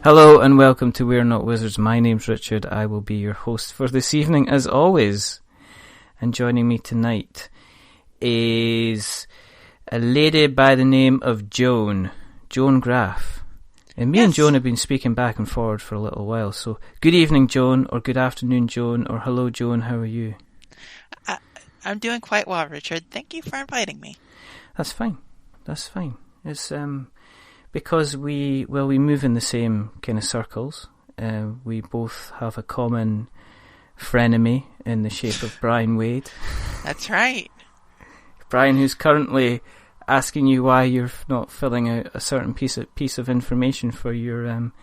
Hello and welcome to We're Not Wizards. My name's Richard. I will be your host for this evening as always. And joining me tonight is a lady by the name of Joan Graef. And me and Joan have been speaking back and forward for a little while. So good evening, Joan, or good afternoon, Joan, or hello, Joan. How are you? I'm doing quite well, Richard. Thank you for inviting me. That's fine. It's because we move in the same kind of circles. We both have a common frenemy in the shape of Bryan Wade. That's right. Bryan, who's currently asking you why you're not filling out a certain piece of information for your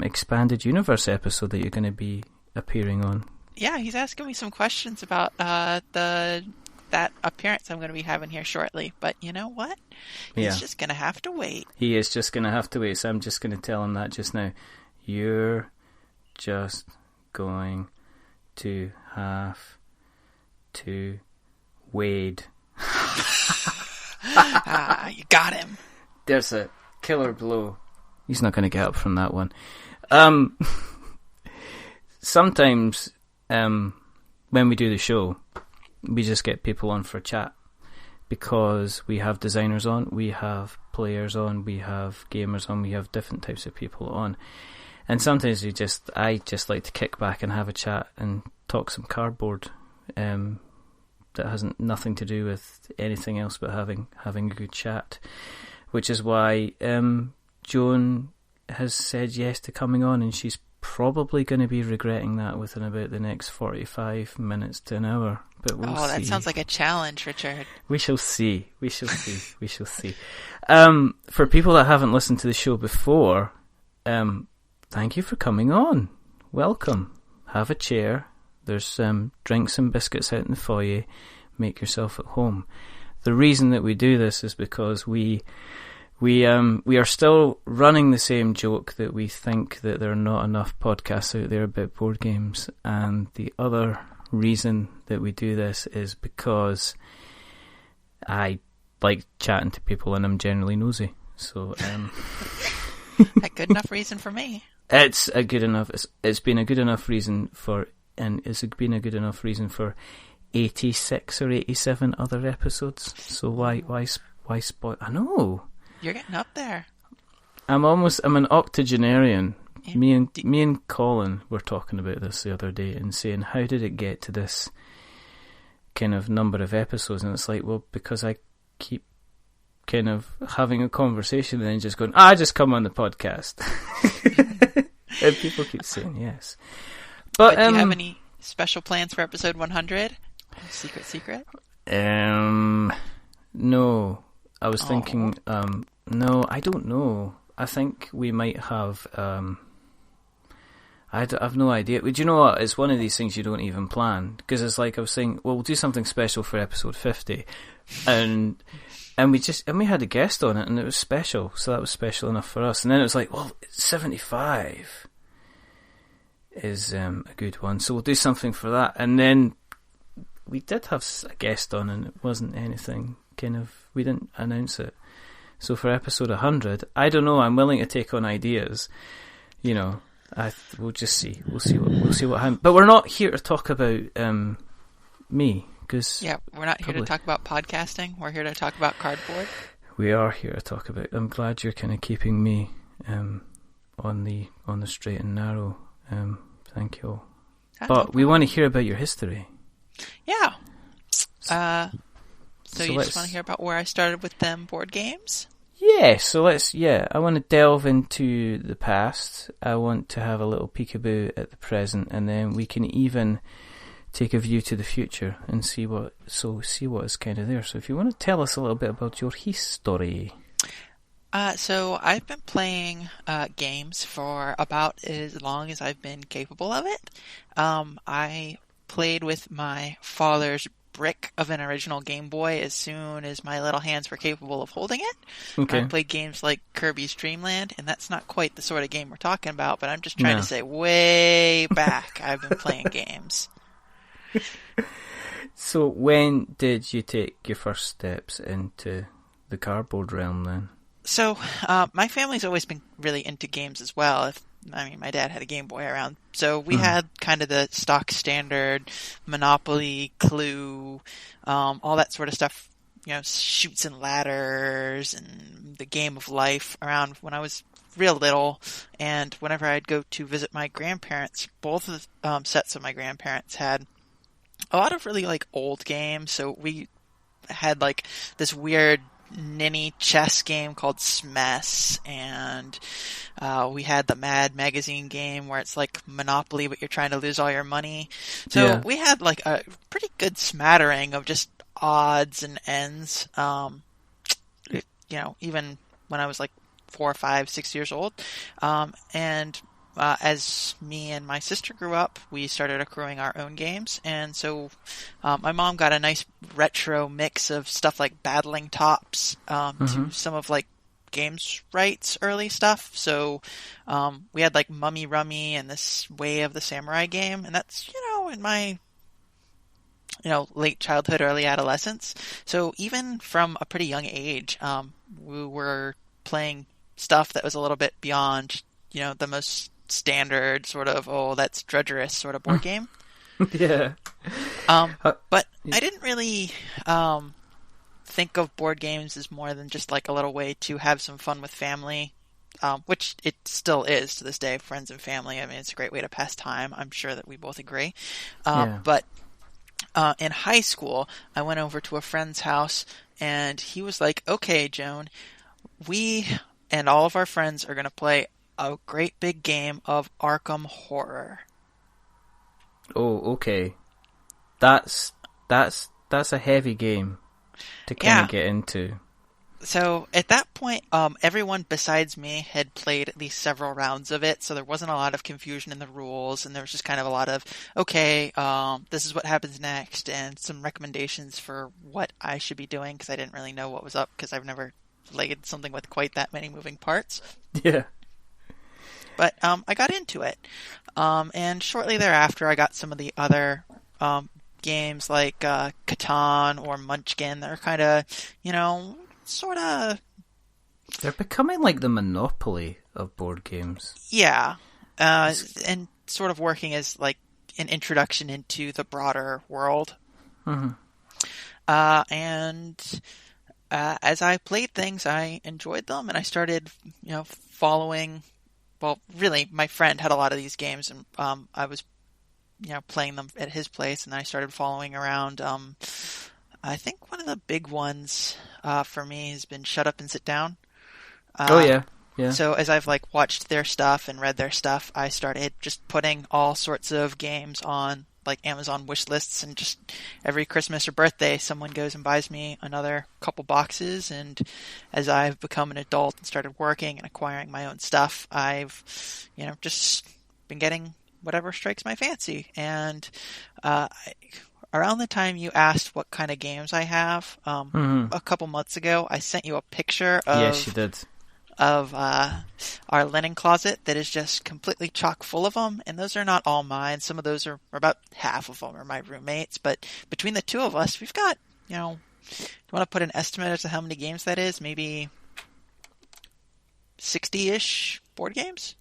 expanded universe episode that you're going to be appearing on. Yeah, he's asking me some questions about that appearance I'm going to be having here shortly. But you know what? He's just going to have to wait. He is just going to have to wait, so I'm just going to tell him that just now. You're just going to have to wade. You got him. There's a killer blow. He's not going to get up from that one. Sometimes when we do the show, we just get people on for a chat because we have designers on, we have players on, we have gamers on, we have different types of people on. And sometimes I just like to kick back and have a chat and talk some cardboard that has nothing to do with anything else but having a good chat. Which is why Joan has said yes to coming on, and she's probably going to be regretting that within about the next 45 minutes to an hour. But we'll see. That sounds like a challenge, Richard. We shall see. For people that haven't listened to the show before, thank you for coming on. Welcome. Have a chair. There's drinks and biscuits out in the foyer. Make yourself at home. The reason that we do this is because we are still running the same joke that we think that there are not enough podcasts out there about board games, and the other reason that we do this is because I like chatting to people and I'm generally nosy. So a good enough reason for me. It's been a good enough reason for 86 or 87 other episodes. So why spoil? I know. You're getting up there. I'm an octogenarian. Yeah. Me and Colin were talking about this the other day and saying, how did it get to this kind of number of episodes? And it's like, well, because I keep kind of having a conversation and then just going, just come on the podcast. And people keep saying yes. But do you have any special plans for episode 100? Secret? No. I was thinking, no, I don't know. I think we might have, I've no idea. Do you know what? It's one of these things you don't even plan. Because it's like I was saying, well, we'll do something special for episode 50. And we had a guest on it and it was special. So that was special enough for us. And then it was like, well, 75 is a good one. So we'll do something for that. And then we did have a guest on and it wasn't anything we didn't announce it. So for episode 100, I don't know, I'm willing to take on ideas. You know, we'll just see. We'll see what happens. But we're not here to talk about me. We're not here to talk about podcasting. We're here to talk about cardboard. We are here to talk about. I'm glad you're kind of keeping me on the straight and narrow. Thank you. But we want to hear about your history. Yeah. So you just want to hear about where I started with them board games? Yeah, I want to delve into the past. I want to have a little peekaboo at the present, and then we can even take a view to the future and see what is kind of there. So if you want to tell us a little bit about your history. So I've been playing games for about as long as I've been capable of it. I played with my father's brick of an original Game Boy as soon as my little hands were capable of holding it. Okay. I played games like Kirby's Dream Land, and that's not quite the sort of game we're talking about, but I'm just trying to say way back I've been playing games. So when did you take your first steps into the cardboard realm then? So my family's always been really into games as well. My dad had a Game Boy around, so we had kind of the stock standard Monopoly, Clue, all that sort of stuff, Chutes and Ladders and the Game of Life around when I was real little. And whenever I'd go to visit my grandparents, both of the sets of my grandparents had a lot of really old games. So we had this weird ninny chess game called Smess, and we had the Mad Magazine game where it's like Monopoly but you're trying to lose all your money. So we had a pretty good smattering of just odds and ends, even when I was 4, 5, 6 years old. And as me and my sister grew up, we started accruing our own games. And so my mom got a nice retro mix of stuff like Battling Tops to some of Games Right's early stuff. So we had Mummy Rummy and this Way of the Samurai game. And that's, in my late childhood, early adolescence. So even from a pretty young age, we were playing stuff that was a little bit beyond, the most standard sort of, that's drudgerous sort of board game. Yeah. But I didn't really think of board games as more than just a little way to have some fun with family, which it still is to this day, friends and family. I mean, it's a great way to pass time. I'm sure that we both agree. But in high school, I went over to a friend's house, and he was like, okay, Joan, we and all of our friends are going to play a great big game of Arkham Horror. Oh, okay. That's a heavy game to kind of get into. So at that point, everyone besides me had played at least several rounds of it, so there wasn't a lot of confusion in the rules, and there was just kind of a lot of, okay, this is what happens next, and some recommendations for what I should be doing, because I didn't really know what was up, because I've never played something with quite that many moving parts. Yeah. But I got into it. And shortly thereafter, I got some of the other games like Catan or Munchkin that are kind of, sort of... They're becoming like the Monopoly of board games. Yeah. And sort of working as an introduction into the broader world. Mm-hmm. And as I played things, I enjoyed them, and I started, following... Well, really, my friend had a lot of these games, and I was, playing them at his place, and then I started following around. I think one of the big ones for me has been Shut Up and Sit Down. Yeah. So as I've watched their stuff and read their stuff, I started just putting all sorts of games on Amazon wish lists, and just every Christmas or birthday someone goes and buys me another couple boxes. And as I've become an adult and started working and acquiring my own stuff, I've just been getting whatever strikes my fancy. And around the time you asked what kind of games I have, a couple months ago I sent you a picture of Yes, you did. Of our linen closet that is just completely chock full of them, and those are not all mine. Some of those are about half of them are my roommates, but between the two of us, we've got, do you want to put an estimate as to how many games that is? Maybe 60-ish board games?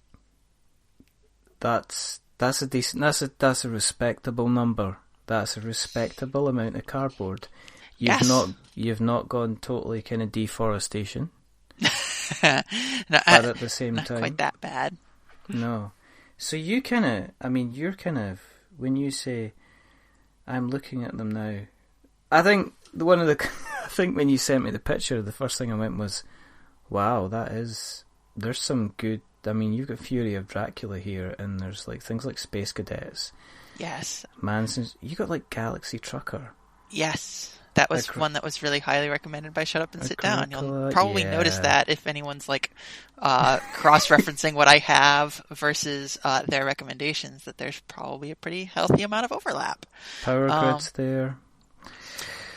That's a decent, that's a respectable number. That's a respectable amount of cardboard. You've not gone totally kind of deforestation. No, but at the same not time, quite that bad. No. So you're kind of, when you say, I'm looking at them now, I think I think when you sent me the picture, the first thing I went was, wow, there's some good, you've got Fury of Dracula here, and there's things like Space Cadets. Yes. Manson's. You got like Galaxy Trucker. Yes. That was one that was really highly recommended by Shut Up and Sit Down. You'll probably notice that if anyone's like cross-referencing what I have versus their recommendations, that there's probably a pretty healthy amount of overlap. Power Grid's there.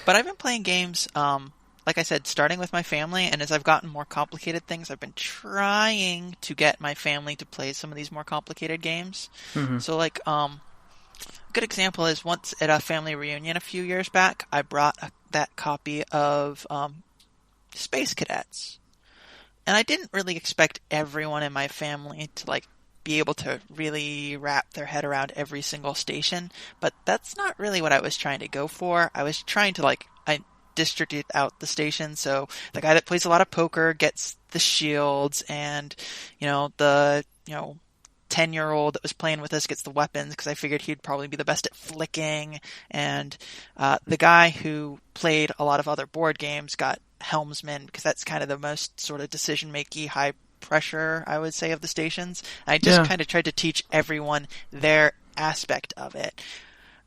But I've been playing games, like I said, starting with my family, and as I've gotten more complicated things, I've been trying to get my family to play some of these more complicated games. Mm-hmm. So like, a good example is once at a family reunion a few years back, I brought that copy of Space Cadets. And I didn't really expect everyone in my family to like be able to really wrap their head around every single station, but that's not really what I was trying to go for. I was trying to I distribute out the stations, so the guy that plays a lot of poker gets the shields, and the 10-year-old that was playing with us gets the weapons, because I figured he'd probably be the best at flicking, and the guy who played a lot of other board games got helmsman, because that's kind of the most sort of decision-making, high pressure, I would say, of the stations. I just kind of tried to teach everyone their aspect of it.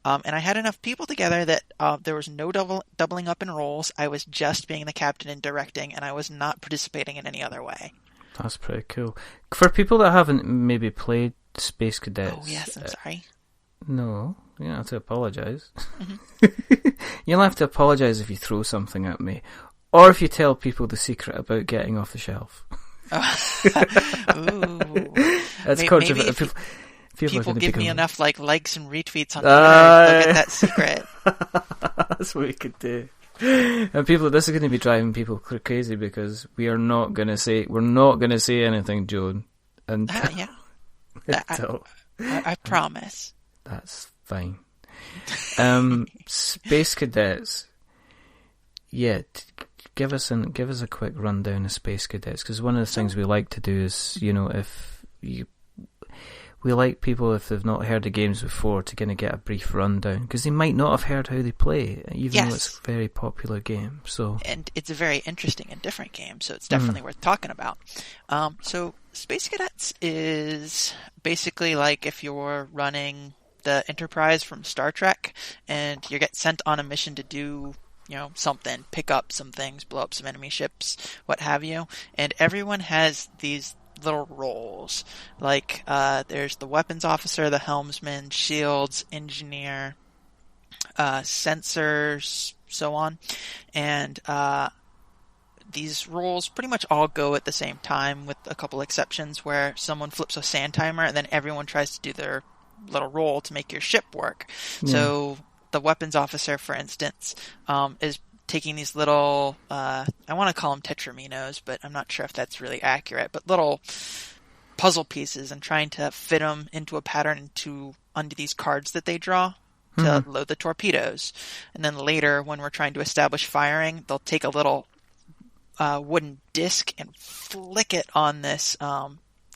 And I had enough people together that there was no doubling up in roles. I was just being the captain and directing, and I was not participating in any other way. That's pretty cool. For people that haven't maybe played Space Cadets... Oh, yes, I'm sorry. No, you don't have to apologise. Mm-hmm. You'll have to apologise if you throw something at me, or if you tell people the secret about getting off the shelf. Ooh. That's controversial. People give me enough likes and retweets on Twitter, they'll get that secret. That's what we could do. And this is going to be driving people crazy, because we're not going to say anything, Joan. And I promise. That's fine. Space Cadets. Yeah, give us a quick rundown of Space Cadets, because one of the things we like to do is, we like people, if they've not heard the games before, to kind of get a brief rundown, because they might not have heard how they play, even though it's a very popular game. And it's a very interesting and different game, so it's definitely worth talking about. So Space Cadets is basically like if you're running the Enterprise from Star Trek, and you get sent on a mission to do something, pick up some things, blow up some enemy ships, what have you, and everyone has these little roles. Like there's the weapons officer, the helmsman, shields, engineer, sensors, so on. And these roles pretty much all go at the same time, with a couple exceptions where someone flips a sand timer and then everyone tries to do their little role to make your ship work. Yeah. So the weapons officer, for instance, is taking these little, I want to call them tetraminos, but I'm not sure if that's really accurate, but little puzzle pieces, and trying to fit them into a pattern onto these cards that they draw to load the torpedoes. And then later, when we're trying to establish firing, they'll take a little wooden disc and flick it on this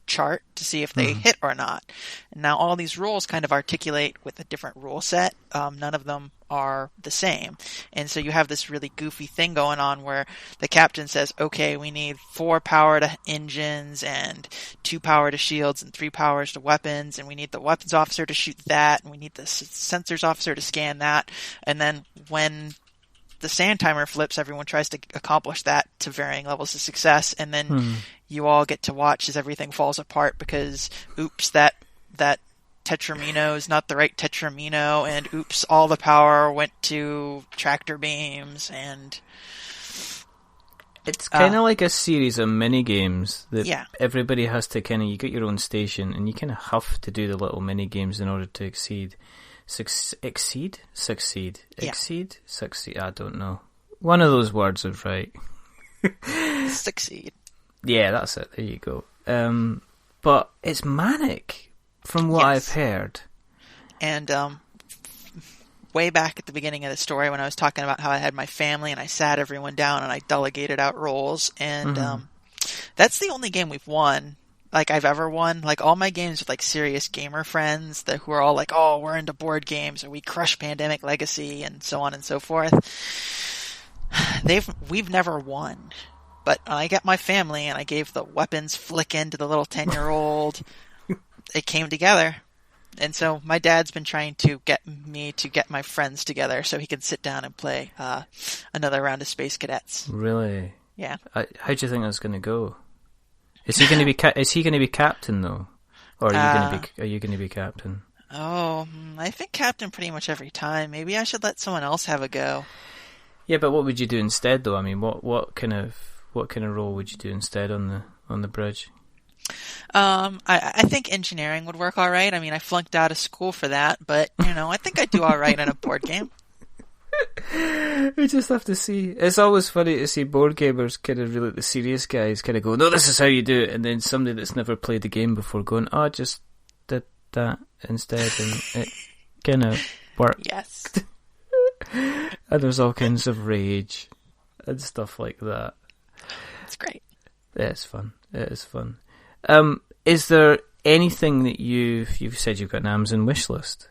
chart to see if they hit or not. And now all these rules kind of articulate with a different rule set. None of them are the same. And so you have this really goofy thing going on where the captain says, okay, we need 4 power to engines and 2 power to shields and 3 powers to weapons, and we need the weapons officer to shoot that, and we need the sensors officer to scan that. And then when the sand timer flips, everyone tries to accomplish that to varying levels of success, and then you all get to watch as everything falls apart because, oops, that tetramino is not the right tetramino, and oops, all the power went to tractor beams, and it's kind of like a series of mini games that everybody has to you get your own station, and you kind of have to do the little mini games in order to succeed. I don't know. One of those words is right. Succeed. Yeah, that's it. There you go. But it's manic, from what I've heard. And way back at the beginning of the story, when I was talking about how I had my family and I sat everyone down and I delegated out roles, and that's the only game we've won. Like I've ever won. Like all my games with serious gamer friends who are all like, oh, we're into board games, or we crush Pandemic Legacy, and so on and so forth. We've never won. But when I got my family and I gave the weapons flick into the little 10-year-old, it came together. And so my dad's been trying to get me to get my friends together so he can sit down and play another round of Space Cadets. Really? Yeah. How do you think that's going to go? Is he going to be is he going to be captain though, or are you going to be captain? Oh, I think captain pretty much every time. Maybe I should let someone else have a go. Yeah, but what would you do instead though? I mean, what kind of role would you do instead on the bridge? I think engineering would work all right. I mean, I flunked out of school for that, but I think I'd do all right in a board game. We just have to see. It's always funny to see board gamers kind of really, the serious guys kind of go, no, this is how you do it, and then somebody that's never played the game before going, oh, I just did that instead, and it kind of worked. Yes. And there's all kinds of rage and stuff like that. It's great. Yeah, it's fun. It is fun. Is there anything that you've said you've got an Amazon wish list?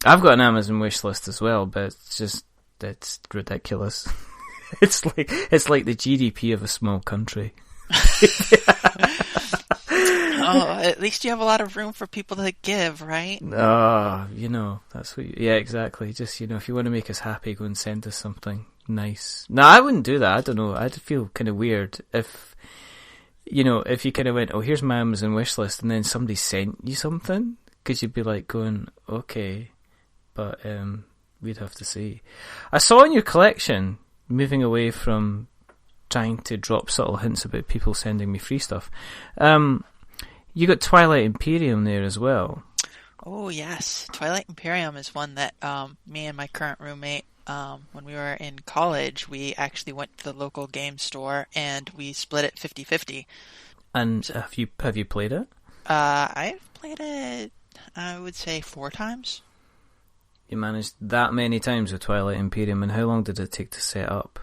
I've got an Amazon wish list as well, but it's ridiculous. It's like the GDP of a small country. Oh, at least you have a lot of room for people to give, right? That's what. Yeah, exactly. Just if you want to make us happy, go and send us something nice. No, I wouldn't do that. I don't know. I'd feel kind of weird if you kind of went, oh, here's my Amazon wish list, and then somebody sent you something, because you'd be like going, okay. But we'd have to see. I saw in your collection, moving away from trying to drop subtle hints about people sending me free stuff, you got Twilight Imperium there as well. Oh, yes. Twilight Imperium is one that me and my current roommate, when we were in college, we actually went to the local game store and we split it 50-50. And have you played it? I've played it, I would say 4 times. You managed that many times with Twilight Imperium, and how long did it take to set up?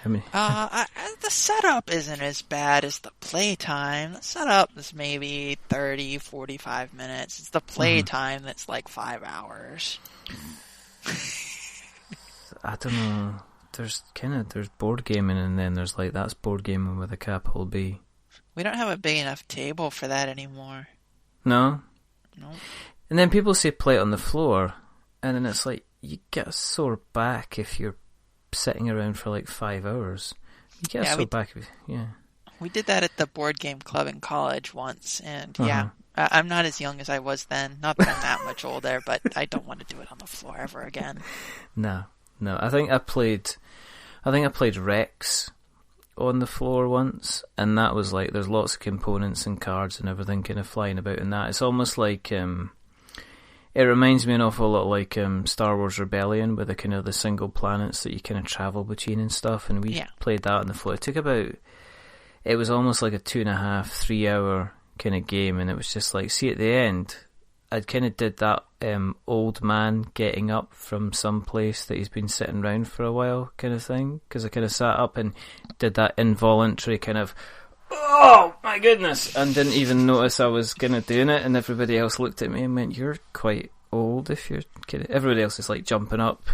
The setup isn't as bad as the playtime. The setup is maybe 30, 45 minutes. It's the playtime that's like 5 hours. I don't know. There's board gaming, and then there's like, that's board gaming with a capital B. We don't have a big enough table for that anymore. No? No. And then people say play it on the floor, and then it's like, you get a sore back if you're sitting around for like 5 hours. You get a sore back. Yeah. We did that at the board game club in college once, and I'm not as young as I was then. Not that I'm that much older, but I don't want to do it on the floor ever again. No. I think I played Rex on the floor once, and that was like, there's lots of components and cards and everything kind of flying about in that. It's almost like it reminds me an awful lot like Star Wars Rebellion, with the kind of the single planets that you kind of travel between and stuff, and we played that on the floor. It was almost like a 2.5, 3 hour kind of game, and it was just like, see, at the end, I kind of did that old man getting up from some place that he's been sitting around for a while kind of thing, because I kind of sat up and did that involuntary kind of, oh my goodness, and didn't even notice I was kind of doing it, and everybody else looked at me and went, you're quite old if you're kind of... Everybody else is like jumping up,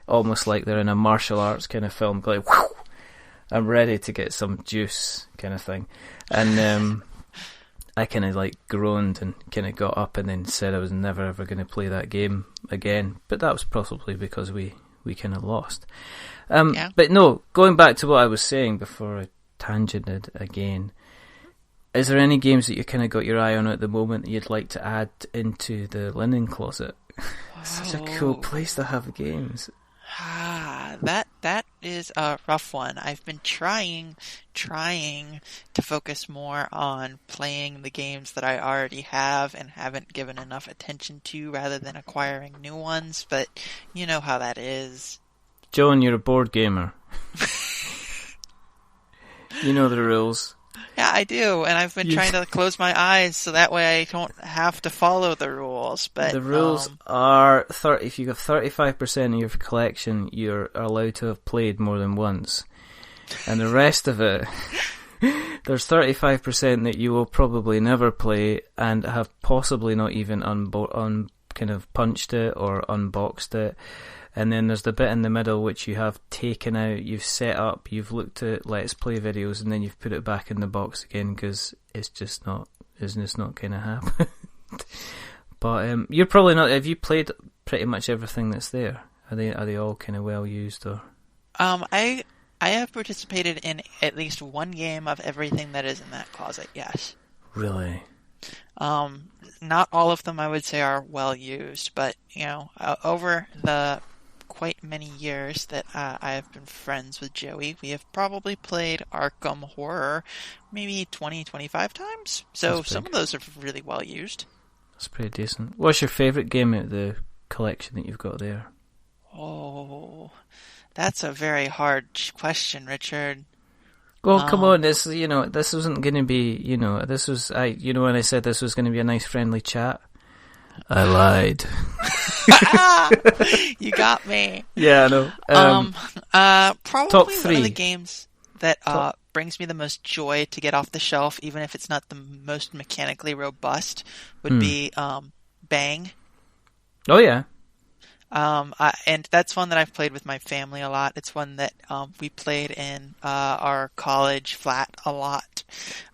almost like they're in a martial arts kind of film, like, whew, I'm ready to get some juice kind of thing. And I kind of like groaned and kind of got up and then said I was never ever going to play that game again, but that was possibly because we kind of lost. But no, going back to what I was saying before I tangented again, is there any games that you kind of got your eye on at the moment that you'd like to add into the linen closet? It's such a cool place to have games. That is a rough one. I've been trying to focus more on playing the games that I already have and haven't given enough attention to, rather than acquiring new ones, but you know how that is. Joan, you're a board gamer. You know the rules. Yeah, I do, and I've been trying to close my eyes so that way I don't have to follow the rules. But the rules are if you have 35% of your collection, you're allowed to have played more than once, and the rest of it, there's 35% that you will probably never play and have possibly not even kind of punched it or unboxed it. And then there's the bit in the middle which you have taken out, you've set up, you've looked at Let's Play videos, and then you've put it back in the box again because it's just not going to happen. But you're probably not. Have you played pretty much everything that's there? Are they all kind of well used or? I have participated in at least one game of everything that is in that closet. Yes. Really? Not all of them I would say are well used, but over the quite many years that I have been friends with Joey, we have probably played Arkham Horror maybe 20, 25 times. So some of those are really well used. That's pretty decent. What's your favourite game out of the collection that you've got there? Oh, that's a very hard question, Richard. Well, come on, this wasn't going to be, this was, when I said this was going to be a nice friendly chat, I lied. You got me. Yeah, I know. Probably top 3. One of the games that brings me the most joy to get off the shelf, even if it's not the most mechanically robust, would be Bang. Oh, yeah. And that's one that I've played with my family a lot. It's one that we played in our college flat a lot,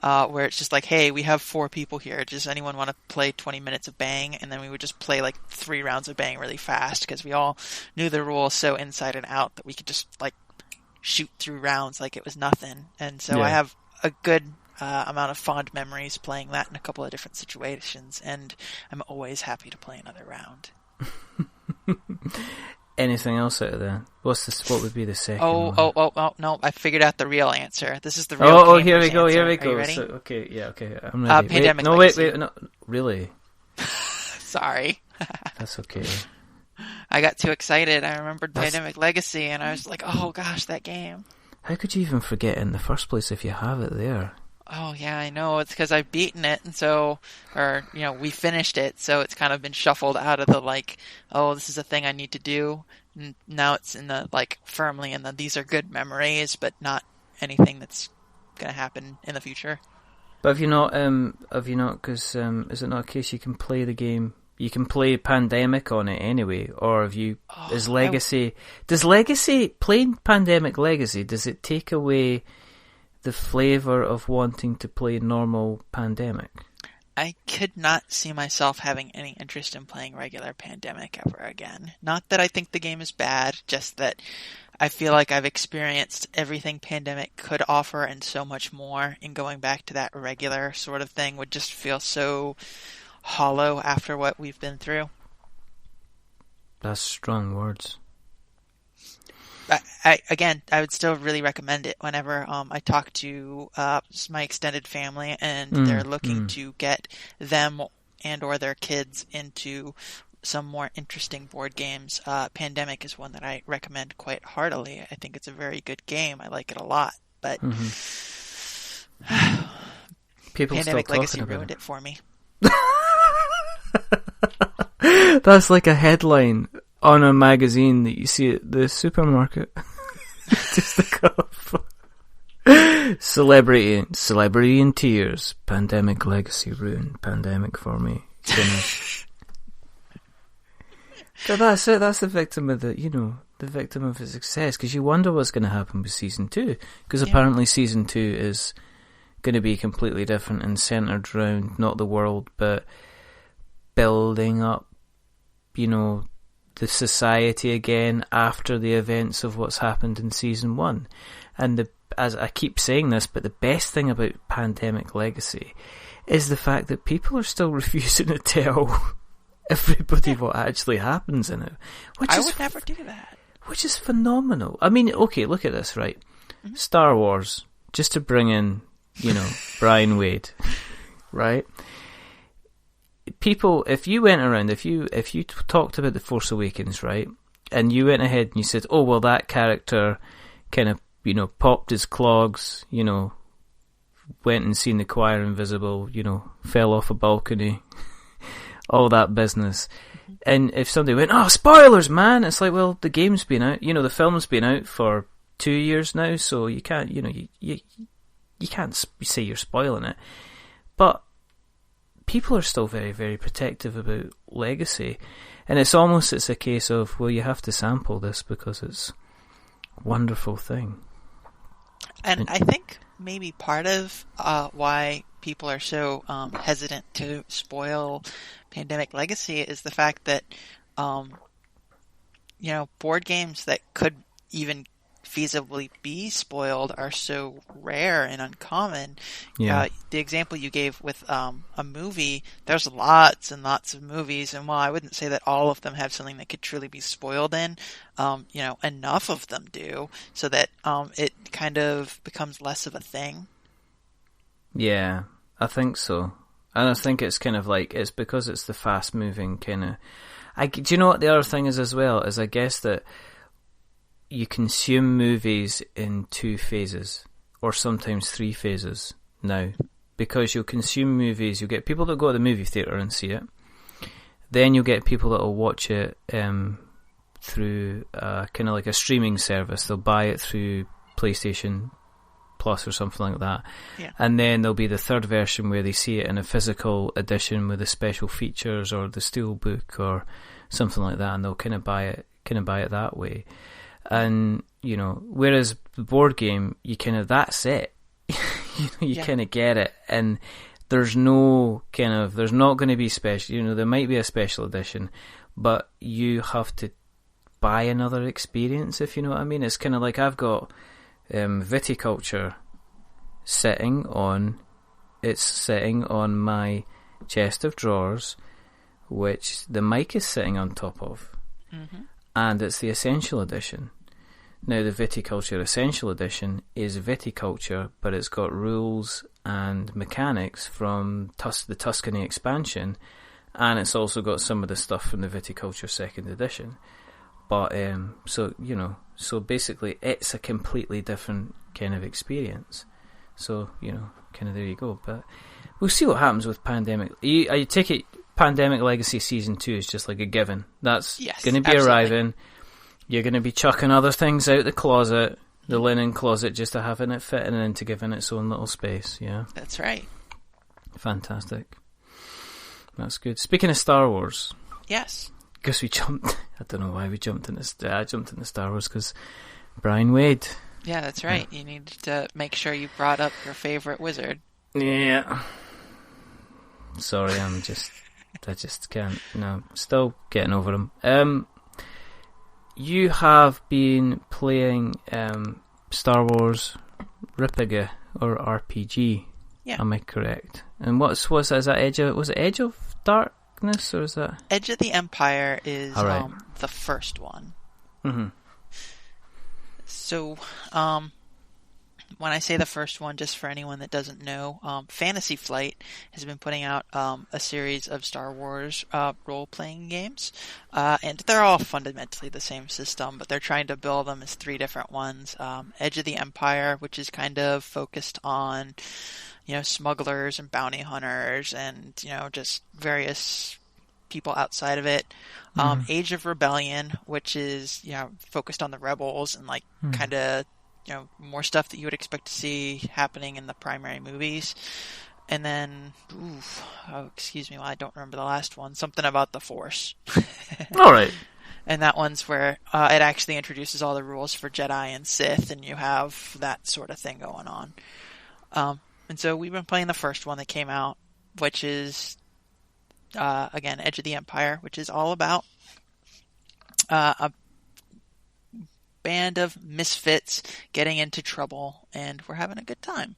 where it's just like, hey, we have 4 people here. Does anyone want to play 20 minutes of Bang? And then we would just play like 3 rounds of Bang really fast because we all knew the rules so inside and out that we could just like shoot through rounds like it was nothing. And so I have a good amount of fond memories playing that in a couple of different situations, and I'm always happy to play another round. Anything else out of there? What would be the second one? Oh, no, I figured out the real answer. This is the real here we go, answer. here we go. Are you ready? So, okay, I'm ready. Pandemic Legacy. Legacy. No, really? Sorry. That's okay. I got too excited. I remembered Pandemic Legacy, and I was like, oh gosh, that game. How could you even forget it in the first place if you have it there? Oh, yeah, I know. It's because I've beaten it, and we finished it, so it's kind of been shuffled out of the, this is a thing I need to do. And now it's in the, firmly in the, these are good memories, but not anything that's going to happen in the future. But have you not, because is it not a case you can play the game, you can play Pandemic on it anyway, or have you, does playing Pandemic Legacy, does it take away the flavour of wanting to play normal Pandemic? I could not see myself having any interest in playing regular Pandemic ever again. Not that I think the game is bad, just that I feel like I've experienced everything Pandemic could offer and so much more, and going back to that regular sort of thing would just feel so hollow after what we've been through. That's strong words. I would still really recommend it whenever I talk to my extended family and they're looking to get them and or their kids into some more interesting board games. Pandemic is one that I recommend quite heartily. I think it's a very good game. I like it a lot, but people Pandemic Legacy ruined it for me. That's like a headline on a magazine that you see at the supermarket. Just a cup. Celebrity in tears. Pandemic Legacy ruined Pandemic for me. Finish. So that's it. That's the victim of the victim of his success. Because you wonder what's going to happen with season 2. Because apparently season 2 is going to be completely different and centered around not the world, but building up, the society again after the events of what's happened in season 1. And as I keep saying this, but the best thing about Pandemic Legacy is the fact that people are still refusing to tell everybody what actually happens in it. I would never do that. Which is phenomenal. I mean, okay, look at this, right? Mm-hmm. Star Wars, just to bring in, Bryan Wade, right? People, if you went around, if you talked about The Force Awakens, right, and you went ahead and you said, oh, well, that character kind of, popped his clogs, went and seen the choir invisible, fell off a balcony, all that business. And if somebody went, oh, spoilers, man, it's like, well, the game's been out, the film's been out for 2 years now, so you can't, you can't say you're spoiling it. But people are still very, very protective about Legacy, and it's a case of, well, you have to sample this because it's a wonderful thing. And I think maybe part of why people are so hesitant to spoil Pandemic Legacy is the fact that, board games that could even feasibly be spoiled are so rare and uncommon. Yeah. The example you gave with a movie, there's lots and lots of movies, and while I wouldn't say that all of them have something that could truly be spoiled in, enough of them do, so that it kind of becomes less of a thing. Yeah, I think so. And I think it's kind of like, it's because it's the fast-moving kind of... do you know what the other thing is as well? Is I guess that you consume movies in 2 phases, or sometimes 3 phases now. Because you'll consume movies, you'll get people that go to the movie theatre and see it. Then you'll get people that will watch it through kind of like a streaming service. They'll buy it through PlayStation Plus or something like that. Yeah. And then there'll be the third version where they see it in a physical edition with the special features or the steelbook or something like that, and they'll kind of buy it that way. And whereas the board game, you kind of, that's it. you kind of get it, and there's not going to be special. There might be a special edition, but you have to buy another experience, if you know what I mean. It's kind of like I've got Viticulture sitting on my chest of drawers, which the mic is sitting on top of, and it's the Essential Edition. Now, the Viticulture Essential Edition is Viticulture, but it's got rules and mechanics from the Tuscany expansion, and it's also got some of the stuff from the Viticulture Second Edition. But so basically, it's a completely different kind of experience. So kind of there you go. But we'll see what happens with Pandemic. I take it Pandemic Legacy Season 2 is just like a given. That's going to be arriving. You're going to be chucking other things out the closet, the linen closet, just to having it fitting into giving its own little space. Yeah, that's right. Fantastic. That's good. Speaking of Star Wars, yes, because we jumped. I don't know why we jumped into. I jumped into Star Wars because Bryan Wade. Yeah, that's right. You needed to make sure you brought up your favorite wizard. Yeah. Sorry, I just can't. No, still getting over him. You have been playing Star Wars RPG or RPG. Yeah. Am I correct? And what's that? Is that Edge of Darkness, or is that Edge of the Empire? Is right. The first one. Mm-hmm. So, when I say the first one, just for anyone that doesn't know, Fantasy Flight has been putting out a series of Star Wars role-playing games, and they're all fundamentally the same system, but they're trying to build them as 3 different ones. Edge of the Empire, which is kind of focused on, smugglers and bounty hunters and, just various people outside of it. Age of Rebellion, which is, focused on the rebels and, kind of, more stuff that you would expect to see happening in the primary movies. And then, excuse me, I don't remember the last one. Something about the Force. All right. And that one's where it actually introduces all the rules for Jedi and Sith, and you have that sort of thing going on. And so we've been playing the first one that came out, which is, again, Edge of the Empire, which is all about a band of misfits getting into trouble, and we're having a good time.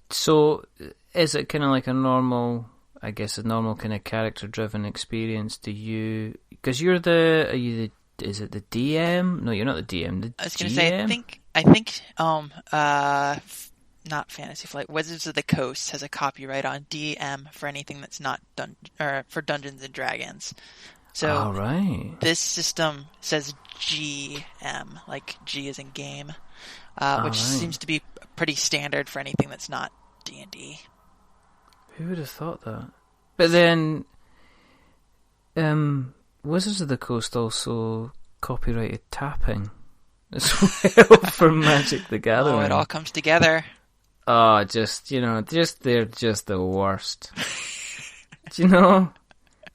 So, is it kind of like a normal kind of character-driven experience? Because is it the DM? No, you're not the DM. I was going to say, I think, not Fantasy Flight. Wizards of the Coast has a copyright on DM for anything that's not for Dungeons and Dragons. So right. This system says GM, like G is in game, which seems to be pretty standard for anything that's not D&D. Who would have thought that? But then, Wizards of the Coast also copyrighted tapping as well for Magic the Gathering. Oh, it all comes together. Oh, they're just the worst. Do you know?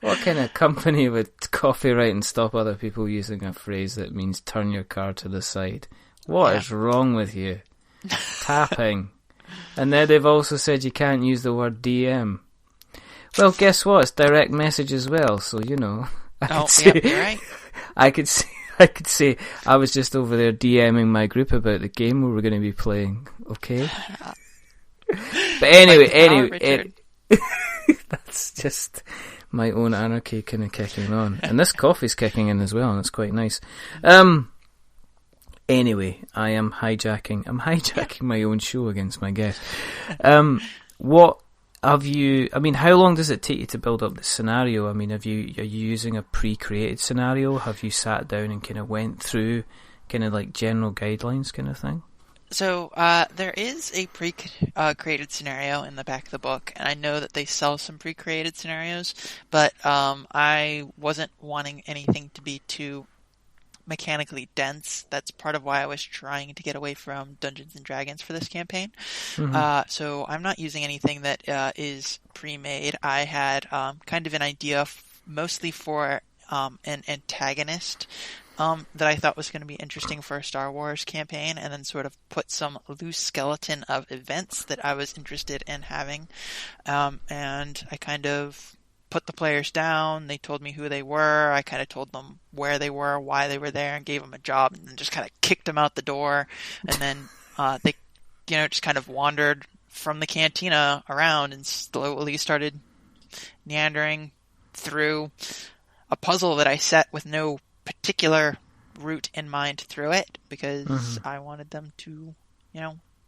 What kind of company would copyright and stop other people using a phrase that means turn your car to the side? What is wrong with you? tapping. And then they've also said you can't use the word DM. Well, guess what? It's direct message as well, so you know. Yep, you're right. I could say I was just over there DMing my group about the game we were going to be playing. Okay. But anyway, that's just my own anarchy kind of kicking on, and this coffee's kicking in as well, and it's quite nice. Anyway, I'm hijacking my own show against my guest. What have you? I mean, how long does it take you to build up the scenario? I mean, are you using a pre-created scenario? Have you sat down and kind of went through kind of like general guidelines kind of thing? So there is a pre-created scenario in the back of the book, and I know that they sell some pre-created scenarios, but I wasn't wanting anything to be too mechanically dense. That's part of why I was trying to get away from Dungeons and Dragons for this campaign. Mm-hmm. So I'm not using anything that is pre-made. I had kind of an idea mostly for an antagonist that I thought was going to be interesting for a Star Wars campaign, and then sort of put some loose skeleton of events that I was interested in having. And I kind of put the players down. They told me who they were. I kind of told them where they were, why they were there, and gave them a job, and then just kind of kicked them out the door. And then they, just kind of wandered from the cantina around and slowly started meandering through a puzzle that I set with no particular route in mind through it, because I wanted them to,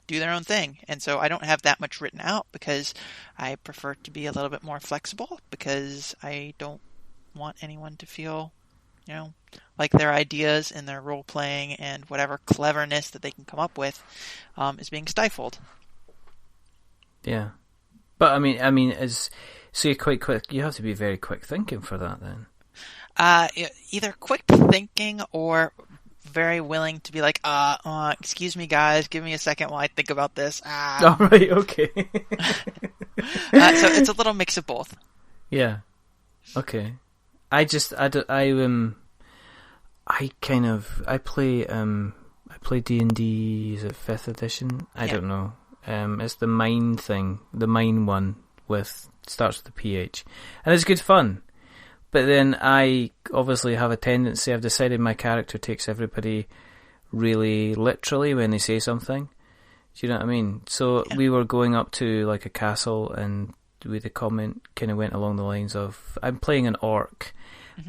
do their own thing. And so I don't have that much written out, because I prefer to be a little bit more flexible, because I don't want anyone to feel, like their ideas and their role playing and whatever cleverness that they can come up with is being stifled. Yeah. But I mean, so you're quite quick. You have to be very quick thinking for that then. Either quick thinking or very willing to be like, excuse me guys, give me a second while I think about this. All right, okay. So it's a little mix of both. Yeah. Okay. I play D&D, is it 5th edition? I don't know. It's the mine thing, the mine one starts with a PH. And it's good fun. But then I obviously have a tendency, I've decided my character takes everybody really literally when they say something. Do you know what I mean? So we were going up to like a castle, and the comment kind of went along the lines of, I'm playing an orc,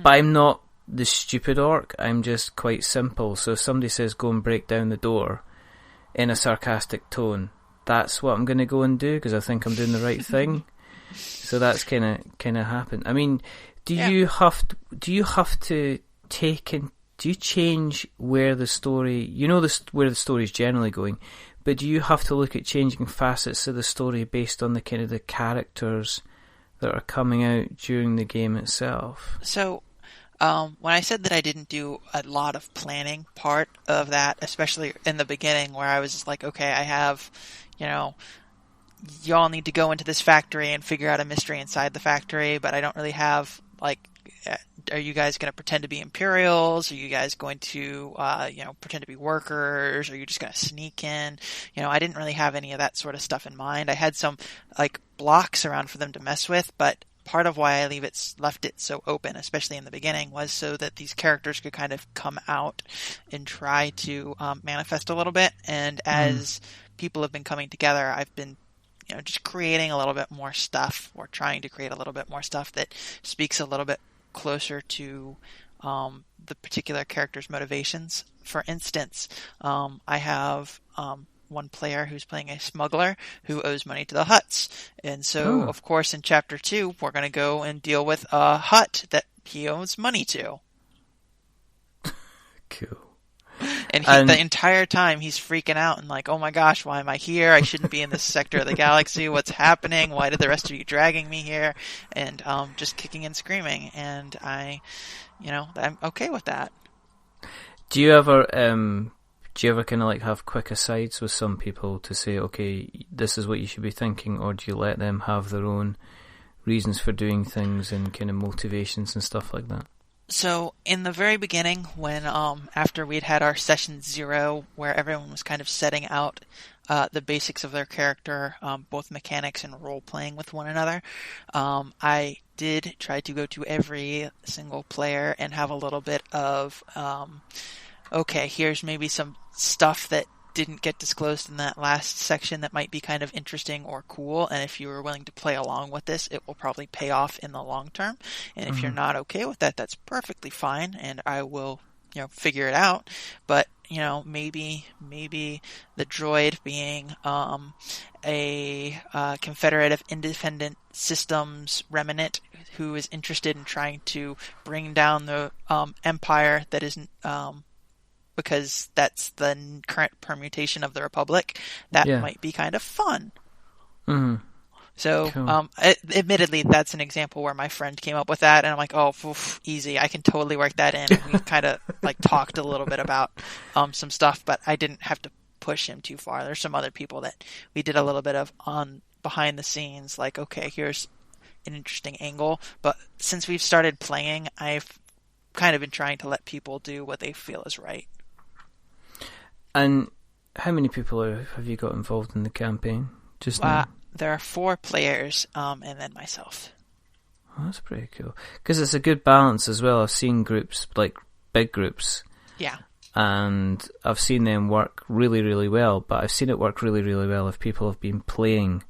but I'm not the stupid orc, I'm just quite simple. So if somebody says go and break down the door in a sarcastic tone, that's what I'm going to go and do, because I think I'm doing the right thing. So that's kind of happened. I mean, do you have to take in? Do you change where the story? Where the story is generally going, but do you have to look at changing facets of the story based on the kind of the characters that are coming out during the game itself? So, when I said that I didn't do a lot of planning part of that, especially in the beginning, where I was just like, okay, I have, y'all need to go into this factory and figure out a mystery inside the factory, but I don't really have, like, are you guys going to pretend to be Imperials? Are you guys going to, pretend to be workers? Are you just going to sneak in? I didn't really have any of that sort of stuff in mind. I had some, like, blocks around for them to mess with, but part of why I left it so open, especially in the beginning, was so that these characters could kind of come out and try to manifest a little bit. And as people have been coming together, I've been just creating a little bit more stuff, or trying to create a little bit more stuff that speaks a little bit closer to the particular character's motivations. For instance, I have one player who's playing a smuggler who owes money to the Hutts. And so, of course, in Chapter 2, we're going to go and deal with a Hutt that he owes money to. Cool. And the entire time he's freaking out and like, oh my gosh, why am I here? I shouldn't be in this sector of the galaxy. What's happening? Why did the rest of you dragging me here? And just kicking and screaming. And I'm okay with that. Do you ever kind of like have quick asides with some people to say, okay, this is what you should be thinking, or do you let them have their own reasons for doing things and kind of motivations and stuff like that? So in the very beginning, when after we'd had our session 0, where everyone was kind of setting out the basics of their character, both mechanics and role-playing with one another. I did try to go to every single player and have a little bit of, okay, here's maybe some stuff that didn't get disclosed in that last section that might be kind of interesting or cool, and if you are willing to play along with this, it will probably pay off in the long term. And if you're not okay with that, that's perfectly fine, and I will, figure it out. But maybe the droid being a Confederate of Independent Systems remnant who is interested in trying to bring down the empire that isn't because that's the current permutation of the Republic, that might be kind of fun. Mm-hmm. So, cool. Admittedly, that's an example where my friend came up with that, and I'm like, oh, easy, I can totally work that in. And we kind of talked a little bit about some stuff, but I didn't have to push him too far. There's some other people that we did a little bit of on behind the scenes, like, okay, here's an interesting angle. But since we've started playing, I've kind of been trying to let people do what they feel is right. And how many people have you got involved in the campaign just now? There are 4 players, and then myself. Oh, that's pretty cool. Because it's a good balance as well. I've seen groups, like big groups. Yeah. And I've seen them work really, really well. But I've seen it work really, really well if people have been playing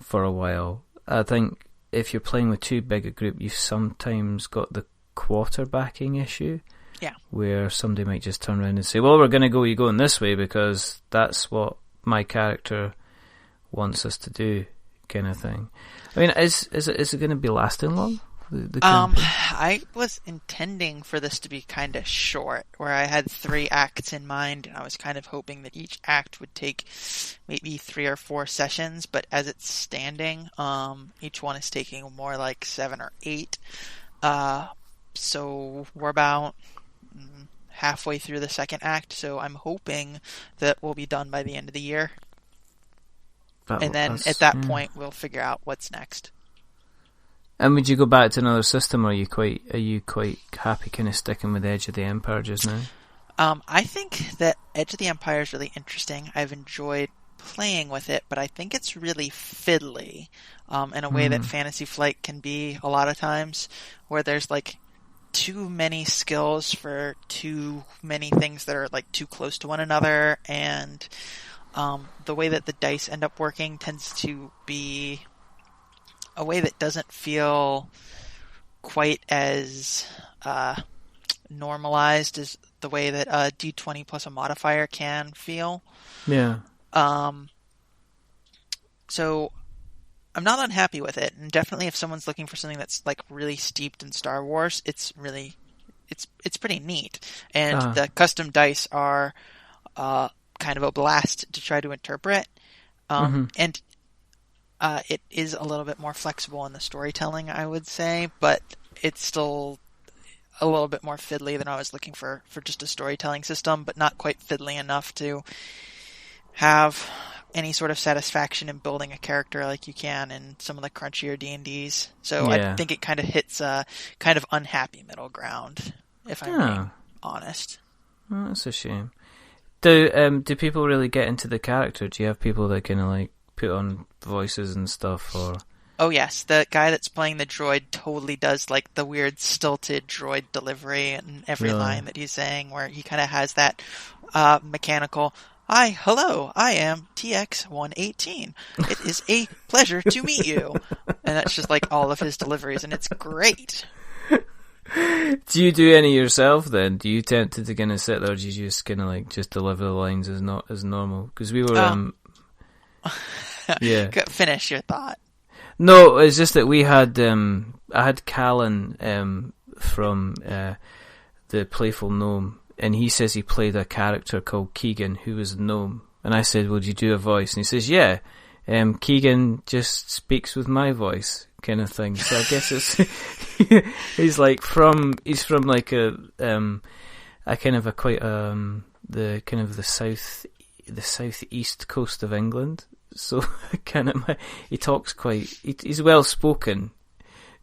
for a while. I think if you're playing with too big a group, you've sometimes got the quarterbacking issue. Yeah. Where somebody might just turn around and say, well, we're going to go, you going this way because that's what my character wants us to do, kind of thing. I mean, is it going to be lasting long? The I was intending for this to be kind of short, where I had 3 acts in mind, and I was kind of hoping that each act would take maybe 3 or 4 sessions, but as it's standing, each one is taking more like 7 or 8. So we're about halfway through the second act, so I'm hoping that we'll be done by the end of the year. And then at that point, we'll figure out what's next. And would you go back to another system, or are you quite happy kind of sticking with Edge of the Empire just now? I think that Edge of the Empire is really interesting. I've enjoyed playing with it, but I think it's really fiddly in a way that Fantasy Flight can be a lot of times, where there's too many skills for too many things that are too close to one another, and the way that the dice end up working tends to be a way that doesn't feel quite as normalized as the way that a D20 plus a modifier can feel. Yeah. So I'm not unhappy with it, and definitely if someone's looking for something that's really steeped in Star Wars, it's pretty neat. And the custom dice are kind of a blast to try to interpret. And it is a little bit more flexible in the storytelling, I would say, but it's still a little bit more fiddly than I was looking for just a storytelling system, but not quite fiddly enough to have any sort of satisfaction in building a character like you can in some of the crunchier D&Ds. So I think it kind of hits a kind of unhappy middle ground, if I'm being honest. Oh, that's a shame. Do people really get into the character? Do you have people that kind of put on voices and stuff, or? Oh yes, the guy that's playing the droid totally does the weird stilted droid delivery in every line that he's saying, where he kind of has that mechanical, hello, I am TX-118. It is a pleasure to meet you. And that's just all of his deliveries, and it's great. Do you do any yourself then? Do you tend to kind of sit there, or do you just kind of just deliver the lines as normal? Because we were... yeah. Finish your thought. No, it's just that we had... I had Callan from the Playful Gnome, and he says he played a character called Keegan, who was a gnome. And I said, well, do you do a voice? And he says, yeah, Keegan just speaks with my voice, kind of thing. So I guess it's... he's from a kind of the southeast coast of England. So he talks he's well spoken.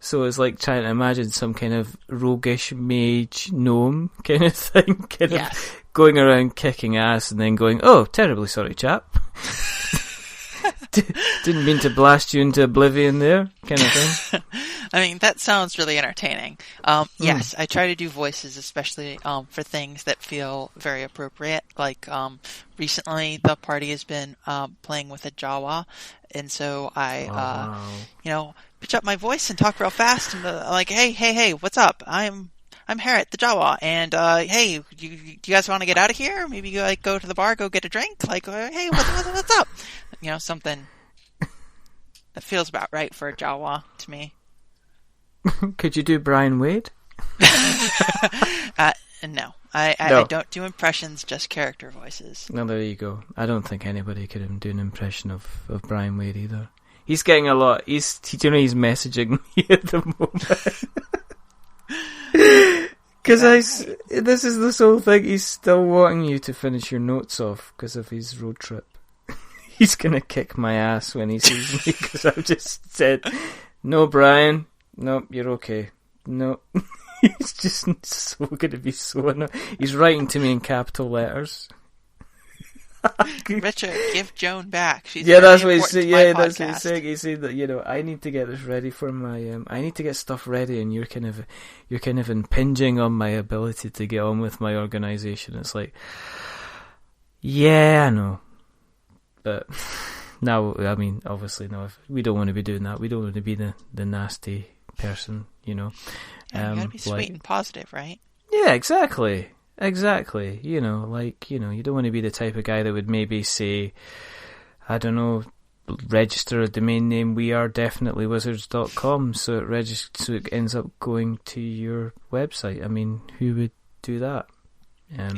So it's trying to imagine some kind of roguish mage gnome kind of thing, of going around kicking ass and then going, oh, terribly sorry, chap. Didn't mean to blast you into oblivion there, kind of thing. I mean, that sounds really entertaining. Yes, I try to do voices, especially for things that feel very appropriate. Like recently, the party has been playing with a Jawa, and so I, pitch up my voice and talk real fast, and like, hey, what's up? I'm Harriet, the Jawa, and hey, you guys want to get out of here? Maybe you go to the bar, go get a drink. Like, hey, what's up? Something that feels about right for a Jawa to me. Could you do Bryan Wade? No. I don't do impressions, just character voices. No, there you go. I don't think anybody could even do an impression of Bryan Wade either. He's getting a lot. He's messaging me at the moment. Because this is the whole thing. He's still wanting you to finish your notes off because of his road trip. He's gonna kick my ass when he sees me because I've just said, "No, Brian. No, you're okay. No." He's just so gonna be so annoyed. He's writing to me in capital letters. Richard, give Joan back. She's that's what he's saying. Yeah, that's what he's saying. He's saying that I need to get this ready for my. I need to get stuff ready, and you're kind of impinging on my ability to get on with my organisation. It's like, yeah, I know, but now, I mean, obviously, no, we don't want to be doing that. We don't want to be the nasty person, Yeah, you gotta be sweet and positive, right? Yeah, exactly. Exactly. You don't want to be the type of guy that would maybe say, I don't know, register a domain name wearedefinitelywizards.com so it ends up going to your website. I mean, who would do that? I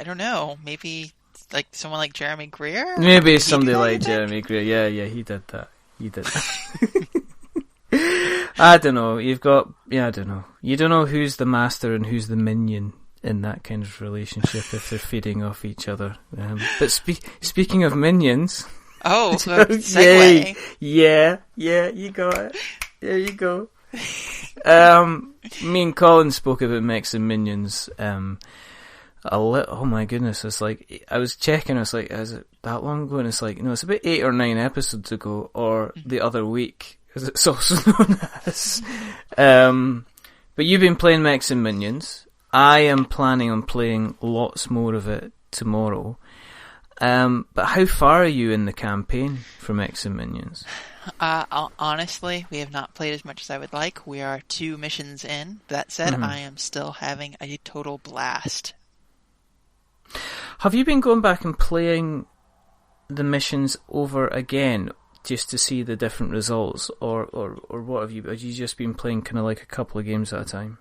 don't know. Maybe like someone like Jeremy Greer? Maybe somebody like Jeremy Greer. Yeah, he did that. I don't know. I don't know. You don't know who's the master and who's the minion in that kind of relationship if they're feeding off each other. But speaking of minions... Oh, segue. Yeah, you got it. There you go. Me and Colin spoke about Mechs and Minions oh my goodness, it's like, I was checking, is it that long ago? And it's like, no, it's about 8 or 9 episodes ago, or the other week, as it's also known as. But you've been playing Mechs and Minions. I am planning on playing lots more of it tomorrow. But how far are you in the campaign for Mechs and Minions? Honestly, we have not played as much as I would like. We are 2 missions in. That said, I am still having a total blast. Have you been going back and playing the missions over again just to see the different results, or what have you? Have you just been playing kind of like a couple of games at a time?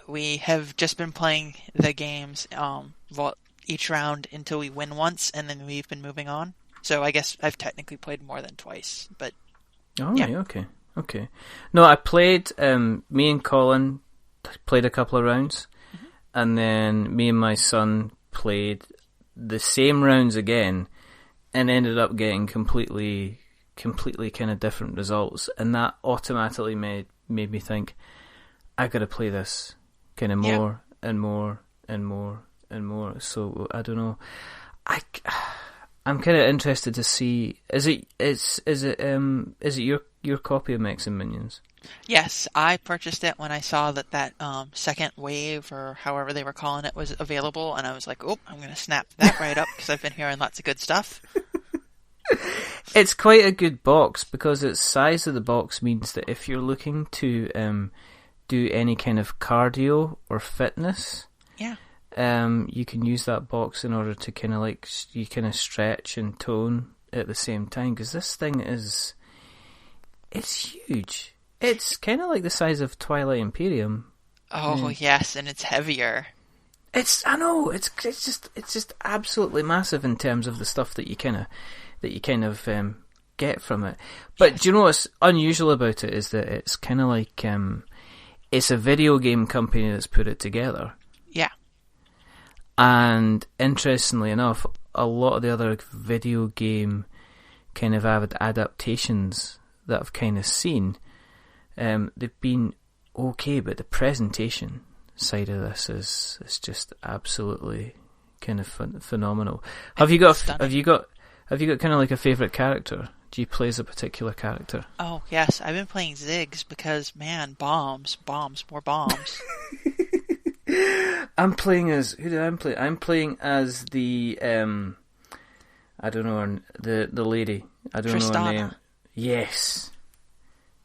We have just been playing the games each round until we win once, and then we've been moving on. So I guess I've technically played more than twice, but yeah. Okay. No, I played. Me and Colin played a couple of rounds, and then me and my son played the same rounds again, and ended up getting completely kind of different results, and that automatically made me think, I got to play this kind of more and more and more and more. So I don't know. I'm kind of interested to see. Is it your copy of Mechs and Minions? Yes, I purchased it when I saw that second wave, or however they were calling it, was available, and I was like, oh, I'm going to snap that right up because I've been hearing lots of good stuff. It's quite a good box because its size of the box means that if you're looking to do any kind of cardio or fitness, you can use that box in order to kind of stretch and tone at the same time, because this thing it's huge. It's kind of like the size of Twilight Imperium. Oh yes, and it's heavier. I know, it's just absolutely massive in terms of the stuff that you kind of get from it. But do you know what's unusual about it is that it's kind of like it's a video game company that's put it together. Yeah. And interestingly enough, a lot of the other video game kind of adaptations that I've kind of seen, they've been okay, but the presentation side of this is just absolutely kind of phenomenal. Have you got Stunning. kind of like a favorite character? Do you play as a particular character? Oh yes, I've been playing Ziggs because man, bombs, more bombs. I'm playing as who did I play? I'm playing as the I don't know the lady. I don't know her name. Yes,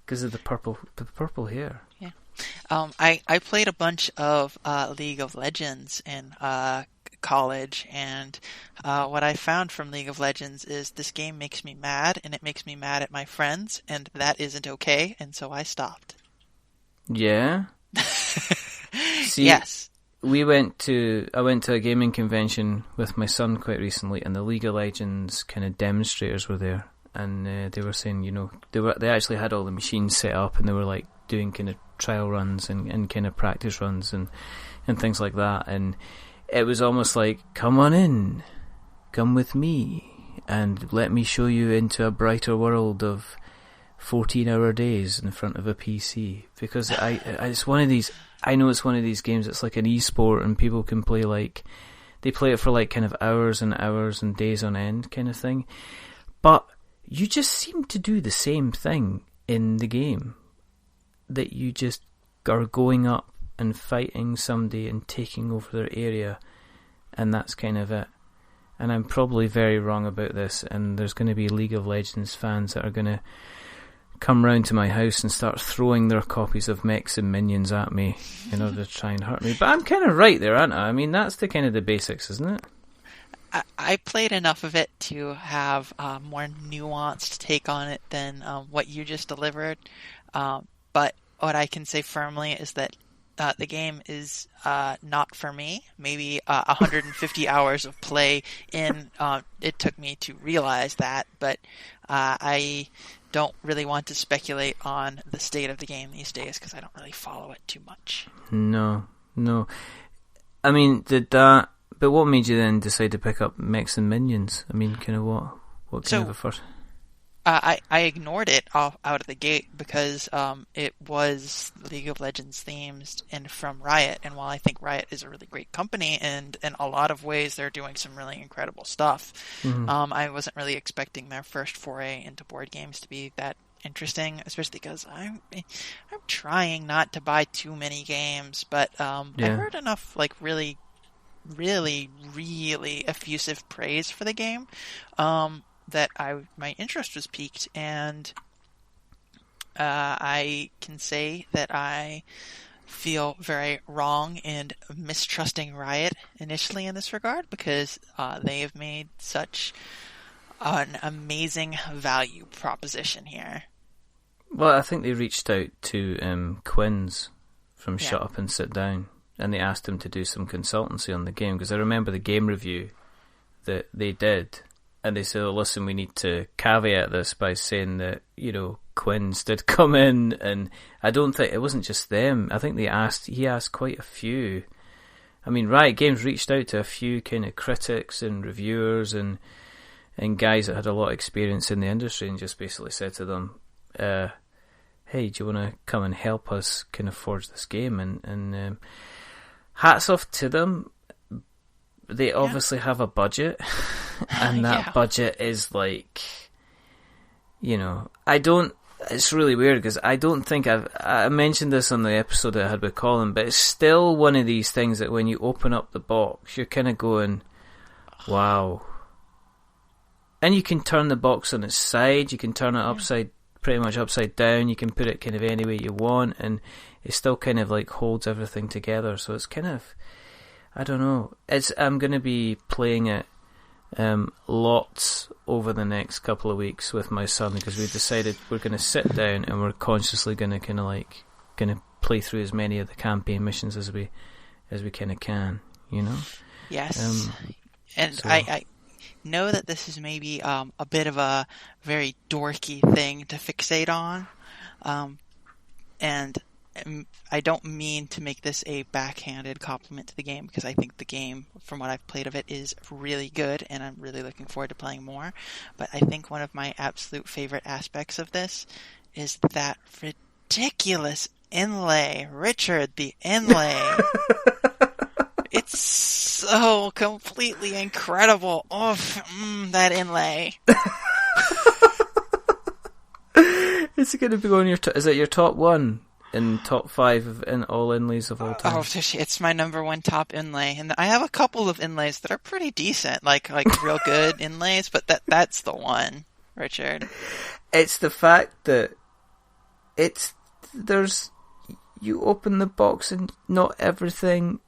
because of the purple hair. Yeah. I played a bunch of League of Legends in college, and what I found from League of Legends is this game makes me mad, and it makes me mad at my friends, and that isn't okay, and so I stopped. Yeah. See, yes. I went to a gaming convention with my son quite recently, and the League of Legends kind of demonstrators were there, and they were saying, they actually had all the machines set up, and they were like doing kind of trial runs and kind of practice runs and things like that, and it was almost like, come on in, come with me, and let me show you into a brighter world of 14-hour days in front of a PC, because it's one of these. I know it's one of these games. It's like an e-sport, and people can play they play it for like kind of hours and hours and days on end kind of thing. But you just seem to do the same thing in the game, that you just are going up and fighting somebody and taking over their area, and that's kind of it. And I'm probably very wrong about this, and there's going to be League of Legends fans that are going to come round to my house and start throwing their copies of Mechs and Minions at me in order to try and hurt me. But I'm kind of right there, aren't I? I mean, that's the kind of the basics, isn't it? I played enough of it to have a more nuanced take on it than what you just delivered. But what I can say firmly is that the game is not for me. Maybe 150 hours of play in, it took me to realize that, but I don't really want to speculate on the state of the game these days because I don't really follow it too much. No. I mean, but what made you then decide to pick up Mechs and Minions? I mean, kind of what kind of a first... I ignored it out of the gate because it was League of Legends themed and from Riot, and while I think Riot is a really great company and in a lot of ways they're doing some really incredible stuff, I wasn't really expecting their first foray into board games to be that interesting, especially because I'm trying not to buy too many games, but I heard enough like really, really, really effusive praise for the game that my interest was piqued, and I can say that I feel very wrong in mistrusting Riot initially in this regard because they have made such an amazing value proposition here. Well, I think they reached out to Quinn's from Shut Up and Sit Down, and they asked him to do some consultancy on the game, because I remember the game review that they did. And they said, oh, listen, we need to caveat this by saying that, Quinn's did come in, and I don't think, it wasn't just them. I think he asked quite a few. I mean, Riot Games reached out to a few kind of critics and reviewers and guys that had a lot of experience in the industry, and just basically said to them, hey, do you want to come and help us kind of forge this game? And hats off to them. They obviously have a budget, and that budget is like, it's really weird because I don't think I mentioned this on the episode that I had with Colin, but it's still one of these things that when you open up the box, you're kind of going, wow. And you can turn the box on its side, you can turn it pretty much upside down, you can put it kind of any way you want, and it still kind of like holds everything together, so it's kind of, I don't know. I'm going to be playing it lots over the next couple of weeks with my son, because we decided we're going to sit down and we're consciously going to kind of play through as many of the campaign missions as we kind of can, Yes. And so. I know that this is maybe a bit of a very dorky thing to fixate on, and I don't mean to make this a backhanded compliment to the game, because I think the game, from what I've played of it, is really good, and I'm really looking forward to playing more. But I think one of my absolute favorite aspects of this is that ridiculous Inlay. Richard, the Inlay. It's so completely incredible. Oh, that inlay. It's going to be on your... Is it your top one in top 5 in all inlays of all time? Oh, it's my number 1 top inlay. And I have a couple of inlays that are pretty decent, like real good inlays, but that's the one, Richard. It's the fact that you open the box and not everything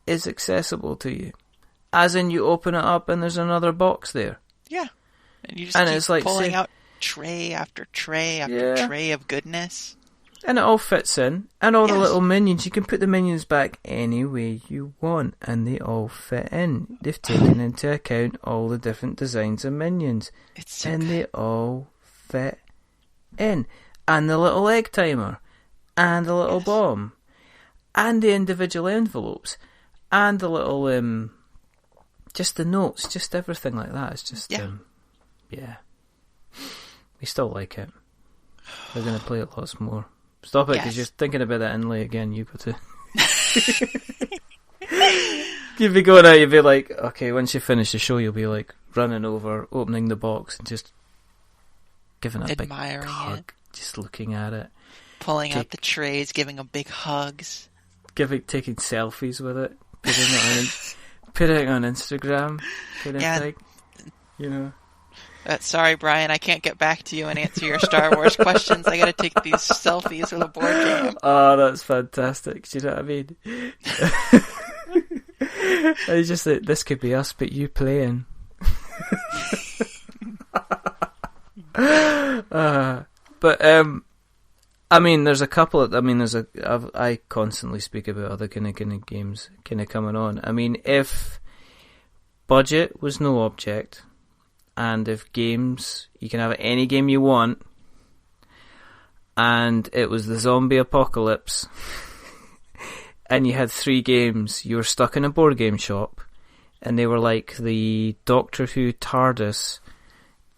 is accessible to you. As in, you open it up and there's another box there. Yeah. And you just keep it's like pulling out tray after tray after tray of goodness. And it all fits in. And all the little minions, you can put the minions back any way you want, and they all fit in. They've taken into account all the different designs of minions. They all fit in. And the little egg timer, and the little bomb, and the individual envelopes, and the little, just the notes, just everything like that. It's just, we still like it. We're going to play it lots more. Stop it, because you're thinking about that inlay again. You've got to... You'd be going out, you'd be like, okay, once you finish the show, you'll be like running over, opening the box, and just giving it a big hug, just looking at it. Pulling out the trays, giving them big hugs. Taking selfies with it. Putting it on Instagram. Sorry, Brian, I can't get back to you and answer your Star Wars questions. I gotta take these selfies with a board game. Oh, that's fantastic. Do you know what I mean? It's just that this could be us, but you playing. I mean, there's a couple of... I mean, I constantly speak about other kind of games kind of coming on. I mean, if budget was no object... And if games, you can have any game you want, and it was the zombie apocalypse, and you had 3 games, you were stuck in a board game shop, and they were like the Doctor Who TARDIS,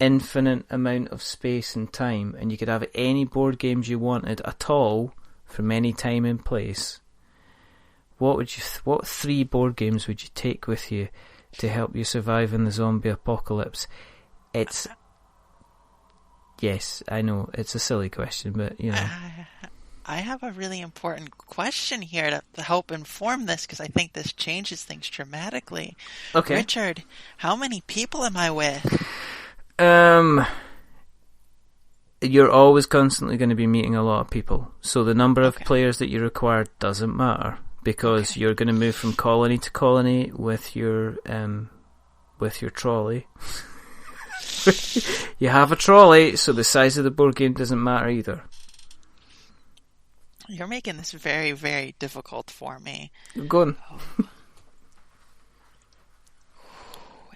infinite amount of space and time, and you could have any board games you wanted at all, from any time and place. What 3 board games would you take with you to help you survive in the zombie apocalypse? Yes, I know, it's a silly question, but, you know. I have a really important question here to help inform this, because I think this changes things dramatically. Okay. Richard, how many people am I with? You're always constantly going to be meeting a lot of people, so the number of players that you require doesn't matter, because you're going to move from colony to colony with your trolley. You have a trolley, so the size of the board game doesn't matter either. You're making this very, very difficult for me. Go on.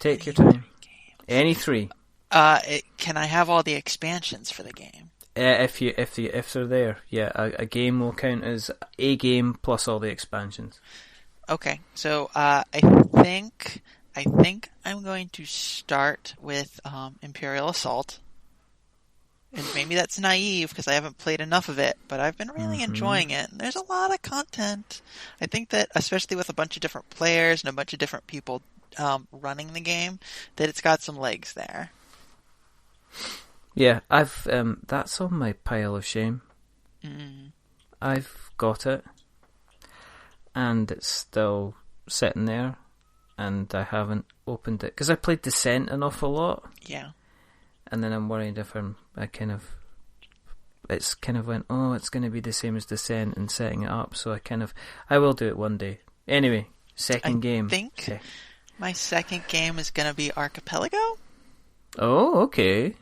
Take your time. Any 3. Can I have all the expansions for the game? If they're there, yeah. A game will count as a game plus all the expansions. Okay, so I think I'm going to start with Imperial Assault. And maybe that's naive because I haven't played enough of it, but I've been really enjoying it. And there's a lot of content. I think that, especially with a bunch of different players and a bunch of different people running the game, that it's got some legs there. Yeah, I've that's on my pile of shame. I've got it, and it's still sitting there, and I haven't opened it because I played Descent an awful lot. Yeah, and then I'm worried if it's kind of went, oh, it's going to be the same as Descent and setting it up. So I will do it one day. Anyway, second game. I think my second game is going to be Archipelago. Oh, okay.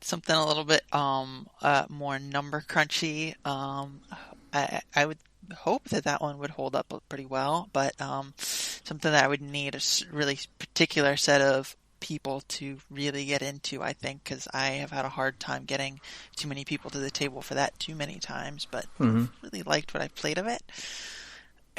Something a little bit more number crunchy. I would hope that one would hold up pretty well, but something that I would need a really particular set of people to really get into, I think, because I have had a hard time getting too many people to the table for that too many times, but really liked what I played of it.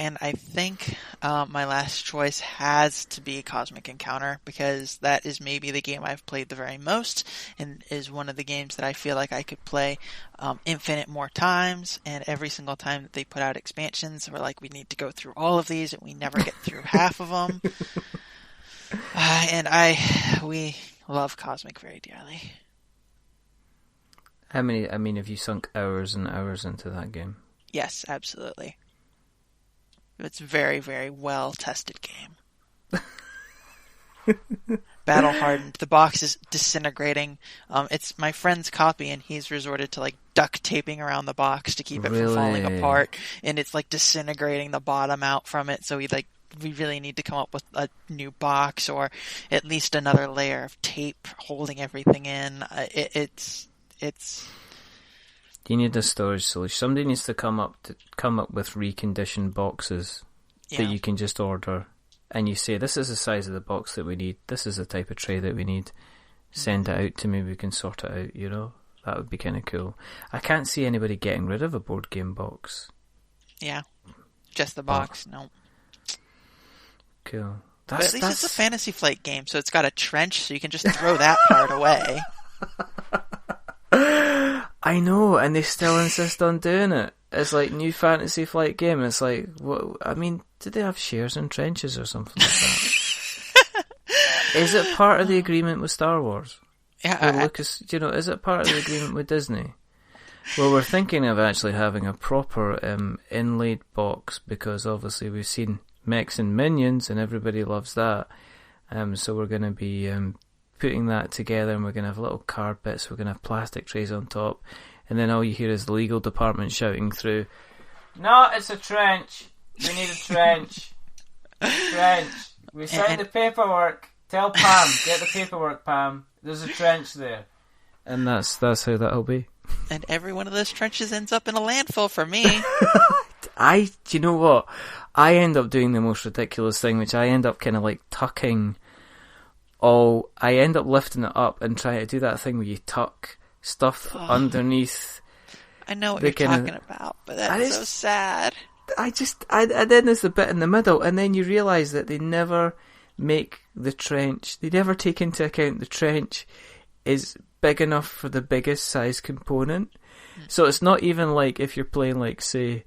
And I think my last choice has to be Cosmic Encounter, because that is maybe the game I've played the very most, and is one of the games that I feel like I could play infinite more times. And every single time that they put out expansions, we're like, we need to go through all of these, and we never get through half of them. And we love Cosmic very dearly. How many? I mean, have you sunk hours and hours into that game? Yes, absolutely. It's a very, very well-tested game. Battle hardened. The box is disintegrating. It's my friend's copy, and he's resorted to like duct taping around the box to keep it from falling apart. And it's like disintegrating the bottom out from it. So we really need to come up with a new box, or at least another layer of tape holding everything in. It's. You need a storage solution. Somebody needs to come up with reconditioned boxes that you can just order, and you say, this is the size of the box that we need, this is the type of tray that we need, send it out to me, we can sort it out, you know? That would be kind of cool. I can't see anybody getting rid of a board game box. Yeah, just the box. No. Cool. But at least it's a Fantasy Flight game, so it's got a trench, so you can just throw that part away. I know, and they still insist on doing it. It's like new Fantasy Flight game. It's like, what? I mean, did they have shares in trenches or something like that? Is it part of the agreement with Star Wars? Yeah, Lucas, is it part of the agreement with Disney? Well, we're thinking of actually having a proper inlaid box, because obviously we've seen Mechs and Minions, and everybody loves that. So we're going to be putting that together, and we're going to have little card bits, we're going to have plastic trays on top, and then all you hear is the legal department shouting through, no, it's a trench, we need a trench. We signed the paperwork, tell Pam, get the paperwork, Pam, there's a trench there. And that's how that'll be. And every one of those trenches ends up in a landfill for me. You know what, I end up doing the most ridiculous thing, which I end up kind of like tucking I end up lifting it up and trying to do that thing where you tuck stuff underneath. I know what you're talking about, but that's so sad. And then there's the bit in the middle, and then you realise that they never make the trench, they never take into account the trench is big enough for the biggest size component. So it's not even like if you're playing, like, say,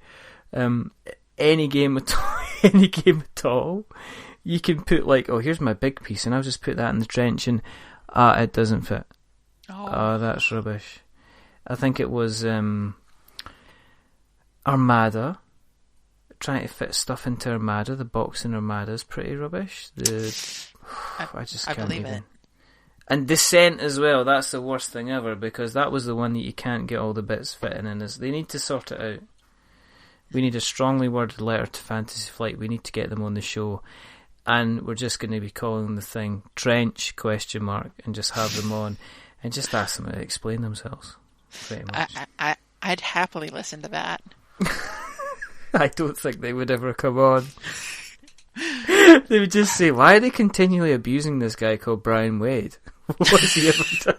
any game at all, you can put, like, oh, here's my big piece, and I'll just put that in the trench, and it doesn't fit. Oh, that's rubbish. I think it was Armada, trying to fit stuff into Armada. The box in Armada is pretty rubbish. I just can't believe it. And Descent as well, that's the worst thing ever, because that was the one that you can't get all the bits fitting in. They need to sort it out. We need a strongly worded letter to Fantasy Flight. We need to get them on the show. And we're just going to be calling the thing Trench ? And just have them on and just ask them to explain themselves. Pretty much. I'd happily listen to that. I don't think they would ever come on. They would just say, why are they continually abusing this guy called Bryan Wade? What's he ever done?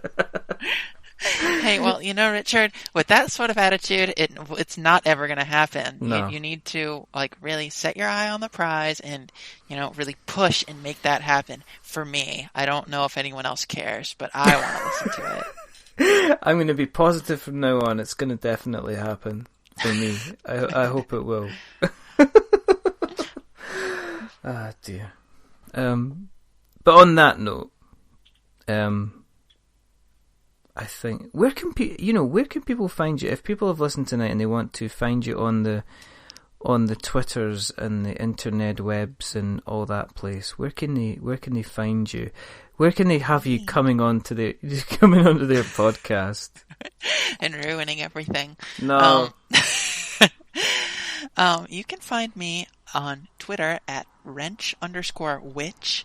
Hey, well, Richard, with that sort of attitude, it's not ever going to happen. No. You need to, like, really set your eye on the prize and, really push and make that happen. For me, I don't know if anyone else cares, but I want to listen to it. I'm going to be positive from now on. It's going to definitely happen for me. I hope it will. Ah, dear. But on that note, I think where can people find you if people have listened tonight and they want to find you on the Twitters and the internet webs and all that place? Where can they find you? Where can they have you coming onto their podcast and ruining everything? No. You can find me on Twitter at wrench_witch.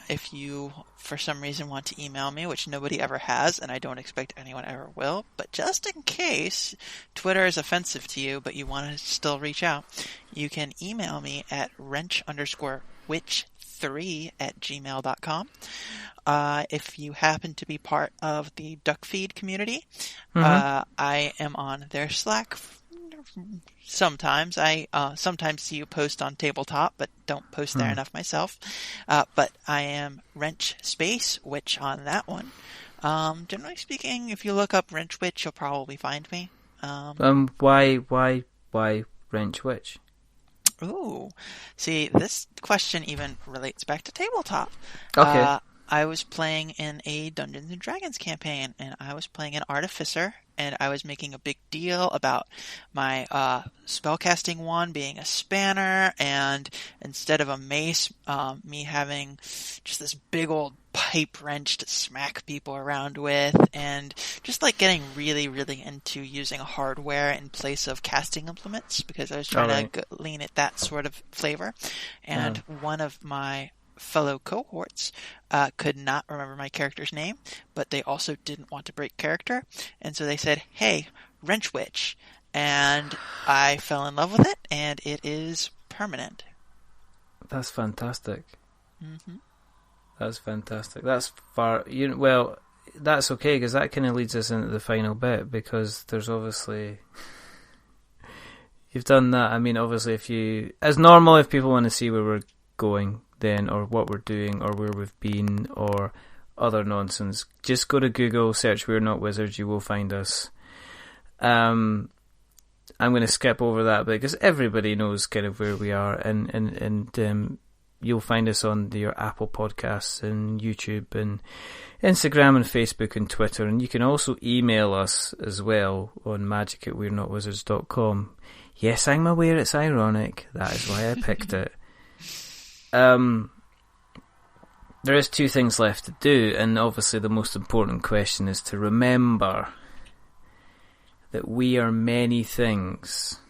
If you, for some reason, want to email me, which nobody ever has, and I don't expect anyone ever will, but just in case Twitter is offensive to you, but you want to still reach out, you can email me at wrench_witch3@gmail.com. If you happen to be part of the Duckfeed community, I am on their Slack sometimes. I sometimes see you post on Tabletop, but don't post there enough myself. But I am Wrench Space Witch on that one. Generally speaking, if you look up Wrench Witch, you'll probably find me. Why Wrench Witch? Ooh, see, this question even relates back to Tabletop. Okay. I was playing in a Dungeons and Dragons campaign, and I was playing an artificer, and I was making a big deal about my spellcasting wand being a spanner, and instead of a mace, me having just this big old pipe wrench to smack people around with, and just like getting really, really into using hardware in place of casting implements, because I was trying to lean at that sort of flavor. And one of my fellow cohorts could not remember my character's name, but they also didn't want to break character, and so they said, "Hey, Wrench Witch," and I fell in love with it, and it is permanent. That's fantastic. Mm-hmm. That's fantastic. That's far. Well, that's okay, because that kind of leads us into the final bit, because there's obviously you've done that. I mean, obviously, as normal, if people want to see where we're going, then, or what we're doing, or where we've been, or other nonsense, just go to Google, search "We're Not Wizards," you will find us. I'm going to skip over that bit, because everybody knows kind of where we are, and you'll find us on your Apple Podcasts and YouTube and Instagram and Facebook and Twitter, and you can also email us as well on magic@we'renotwizards.com. Yes, I'm aware it's ironic. That is why I picked it. There is 2 things left to do, and obviously the most important question is to remember that we are many things,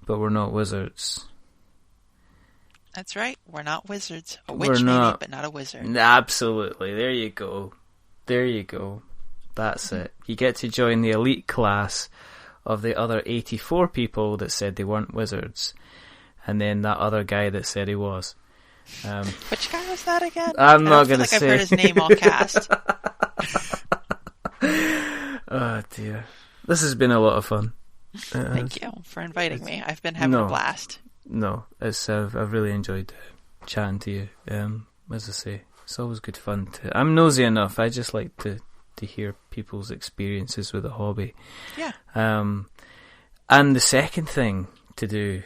but we're not wizards. That's right, we're not wizards. A witch maybe, but not a wizard. Absolutely, there you go. That's it. You get to join the elite class of the other 84 people that said they weren't wizards, and then that other guy that said he was. Which guy was that again? I'm not going to say. I've heard his name all cast. Oh dear, this has been a lot of fun. Thank you for inviting me. I've been having a blast. No, I've really enjoyed chatting to you. As I say, it's always good fun. I'm nosy enough. I just like to hear people's experiences with the hobby. Yeah. And the second thing to do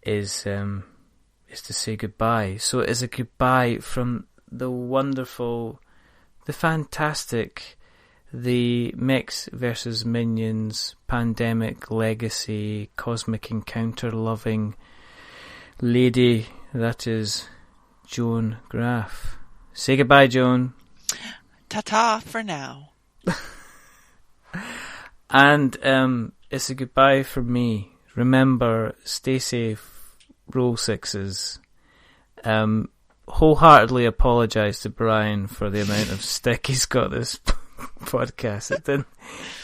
is to say goodbye. So it is a goodbye from the wonderful, the fantastic, the Mechs vs Minions pandemic legacy cosmic encounter loving lady that is Joan Graef. Say goodbye, Joan. Ta-ta for now. And it's a goodbye from me. Remember, stay safe. Roll 6s. Wholeheartedly apologise to Bryan for the amount of stick he's got this podcast.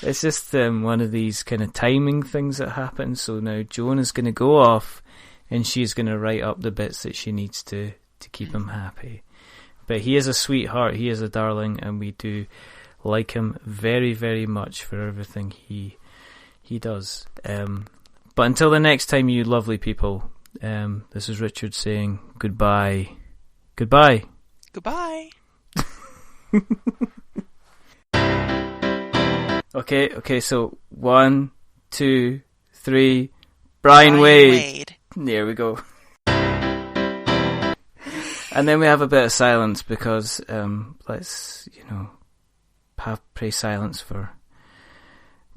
It's just one of these kind of timing things that happen. So now Joan is going to go off, and she's going to write up the bits that she needs to keep him happy. But he is a sweetheart. He is a darling, and we do like him very, very much for everything he does. But until the next time, you lovely people. This is Richard saying goodbye. Goodbye. Goodbye. Okay, so 1, 2, 3, Bryan Wade. There we go. And then we have a bit of silence because let's, pray silence for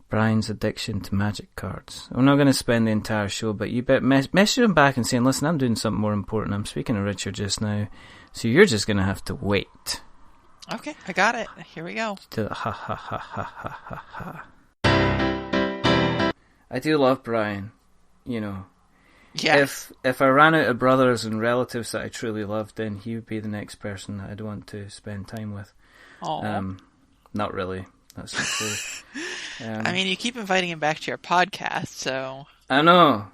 Bryan's addiction to magic cards. I'm not going to spend the entire show, but you message him back and saying, listen, I'm doing something more important. I'm speaking to Richard just now, so you're just going to have to wait. Okay, I got it. Here we go. Ha ha ha ha ha ha ha. I do love Bryan, Yeah. If I ran out of brothers and relatives that I truly loved, then he would be the next person that I'd want to spend time with. Not really. That's not true. I mean, you keep inviting him back to your podcast, so... I know.